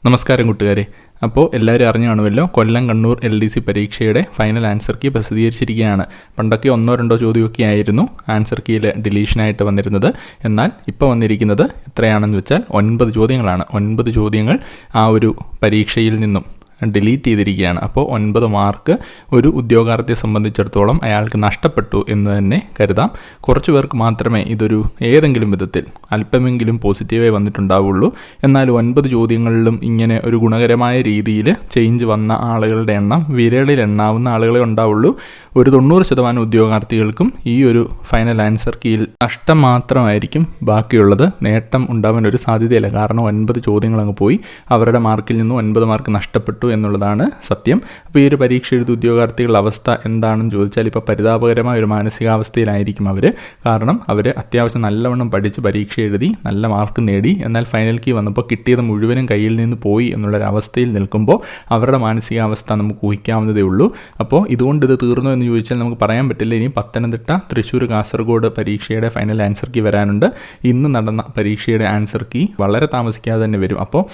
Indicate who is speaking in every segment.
Speaker 1: നമസ്കാരം കൂട്ടുകാരെ. അപ്പോൾ എല്ലാവരും അറിഞ്ഞു കാണുമല്ലോ, കൊല്ലം കണ്ണൂർ LDC പരീക്ഷയുടെ ഫൈനൽ ആൻസർ കീ പ്രസിദ്ധീകരിച്ചിരിക്കുകയാണ്. പണ്ടൊക്കെ 1-2 ചോദ്യമൊക്കെ ആയിരുന്നു ആൻസർ കീയിൽ ഡിലീഷനായിട്ട് വന്നിരുന്നത്. എന്നാൽ ഇപ്പോൾ വന്നിരിക്കുന്നത് എത്രയാണെന്ന് വെച്ചാൽ 9 ചോദ്യങ്ങളാണ്. 9 ചോദ്യങ്ങൾ ആ ഒരു പരീക്ഷയിൽ നിന്നും ഡിലീറ്റ് ചെയ്തിരിക്കുകയാണ്. അപ്പോൾ 9 മാർക്ക് ഒരു ഉദ്യോഗാർത്ഥിയെ സംബന്ധിച്ചിടത്തോളം അയാൾക്ക് നഷ്ടപ്പെട്ടു എന്ന് തന്നെ കരുതാം. കുറച്ച് പേർക്ക് മാത്രമേ ഇതൊരു ഏതെങ്കിലും വിധത്തിൽ അല്പമെങ്കിലും പോസിറ്റീവായി വന്നിട്ടുണ്ടാവുള്ളൂ. എന്നാൽ 9 ചോദ്യങ്ങളിലും ഇങ്ങനെ ഒരു ഗുണകരമായ രീതിയിൽ ചേഞ്ച് വന്ന ആളുകളുടെ എണ്ണം വിരളിൽ എണ്ണാവുന്ന ആളുകളെ ഉണ്ടാവുള്ളൂ. ഒരു 90% ഉദ്യോഗാർത്ഥികൾക്കും ഈ ഒരു ഫൈനൽ ആൻസർ കീയിൽ നഷ്ടം മാത്രമായിരിക്കും ബാക്കിയുള്ളത്. നേട്ടം ഉണ്ടാവാൻ ഒരു സാധ്യതയില്ല. കാരണം 9 ചോദ്യങ്ങൾ അങ്ങ് പോയി, അവരുടെ മാർക്കിൽ നിന്നും 9 മാർക്ക് നഷ്ടപ്പെട്ടു എന്നുള്ളതാണ് സത്യം. അപ്പോൾ ഈ ഒരു പരീക്ഷ എഴുതിയ ഉദ്യോഗാർത്ഥികളുടെ അവസ്ഥ എന്താണെന്ന് ചോദിച്ചാൽ ഇപ്പോൾ പരിതാപകരമായ ഒരു മാനസികാവസ്ഥയിലായിരിക്കും അവർ. കാരണം അവർ അത്യാവശ്യം നല്ലവണ്ണം പഠിച്ച് പരീക്ഷ എഴുതി നല്ല മാർക്ക് നേടി, എന്നാൽ ഫൈനൽ കീ വന്നപ്പോൾ കിട്ടിയത് മുഴുവനും കയ്യിൽ നിന്ന് പോയി എന്നുള്ളൊരവസ്ഥയിൽ നിൽക്കുമ്പോൾ അവരുടെ മാനസികാവസ്ഥ നമുക്ക് ഊഹിക്കാവുന്നതേ ഉള്ളൂ. അപ്പോൾ ഇതുകൊണ്ട് ഇത് തീർന്നു എന്ന് ചോദിച്ചാൽ നമുക്ക് പറയാൻ പറ്റില്ല. ഇനി പത്തനംതിട്ട, തൃശ്ശൂർ, കാസർഗോഡ് പരീക്ഷയുടെ ഫൈനൽ ആൻസർ കീ വരാനുണ്ട്. ഇന്ന് നടന്ന പരീക്ഷയുടെ ആൻസർ കീ വളരെ താമസിക്കാതെ തന്നെ വരും. അപ്പോൾ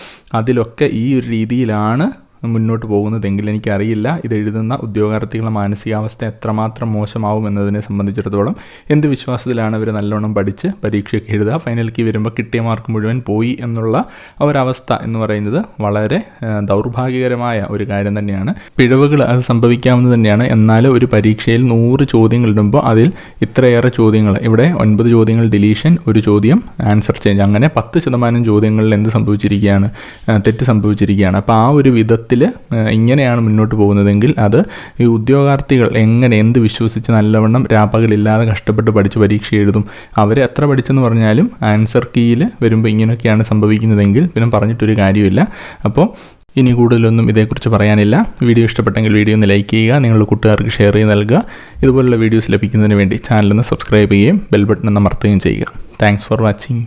Speaker 1: അതിലൊക്കെ ഈ ഒരു രീതിയിലാണ് മുന്നോട്ട് പോകുന്നതെങ്കിൽ എനിക്കറിയില്ല ഇത് എഴുതുന്ന ഉദ്യോഗാർത്ഥികളുടെ മാനസികാവസ്ഥ എത്രമാത്രം മോശമാവും എന്നതിനെ സംബന്ധിച്ചിടത്തോളം. എന്ത് വിശ്വാസത്തിലാണ് അവർ നല്ലോണം പഠിച്ച് പരീക്ഷയൊക്കെ എഴുതുക, ഫൈനൽ കീ വരുമ്പോൾ കിട്ടിയ മാർക്ക് മുഴുവൻ പോയി എന്നുള്ള ഒരവസ്ഥ എന്ന് പറയുന്നത് വളരെ ദൗർഭാഗ്യകരമായ ഒരു കാര്യം തന്നെയാണ്. പിഴവുകൾ അത് സംഭവിക്കാവുന്നത് തന്നെയാണ്. എന്നാൽ ഒരു പരീക്ഷയിൽ 100 ചോദ്യങ്ങൾ ഇടുമ്പോൾ അതിൽ ഇത്രയേറെ ചോദ്യങ്ങൾ, ഇവിടെ 9 ചോദ്യങ്ങൾ ഡിലീഷൻ, ഒരു ചോദ്യം ആൻസർ ചേഞ്ച്, അങ്ങനെ 10% ചോദ്യങ്ങളിൽ എന്ത് സംഭവിച്ചിരിക്കുകയാണ്, തെറ്റ് സംഭവിച്ചിരിക്കുകയാണ്. അപ്പോൾ ആ ഒരു വിധത്തിൽ ഇങ്ങനെയാണ് മുന്നോട്ട് പോകുന്നതെങ്കിൽ അത് ഈ ഉദ്യോഗാർത്ഥികൾ എന്ത് വിശ്വസിച്ച് നല്ലവണ്ണം രാപ്പകലില്ലാതെ കഷ്ടപ്പെട്ട് പഠിച്ച് പരീക്ഷ എഴുതും. അവർ എത്ര പഠിച്ചെന്ന് പറഞ്ഞാലും ആൻസർ കീയിൽ വരുമ്പോൾ ഇങ്ങനെയൊക്കെയാണ് സംഭവിക്കുന്നതെങ്കിൽ പിന്നെ പറഞ്ഞിട്ടൊരു കാര്യമില്ല. അപ്പോൾ ഇനി കൂടുതലൊന്നും ഇതേക്കുറിച്ച് പറയാനില്ല. വീഡിയോ ഇഷ്ടപ്പെട്ടെങ്കിൽ വീഡിയോ ഒന്ന് ലൈക്ക് ചെയ്യുക, നിങ്ങളുടെ കൂട്ടുകാർക്ക് ഷെയർ ചെയ്ത് നൽകുക. ഇതുപോലുള്ള വീഡിയോസ് ലഭിക്കുന്നതിന് വേണ്ടി ചാനലൊന്ന് സബ്സ്ക്രൈബ് ചെയ്യുകയും ബെൽ ബട്ടൺ ഒന്ന് അമർത്തുകയും ചെയ്യുക. Thanks for watching.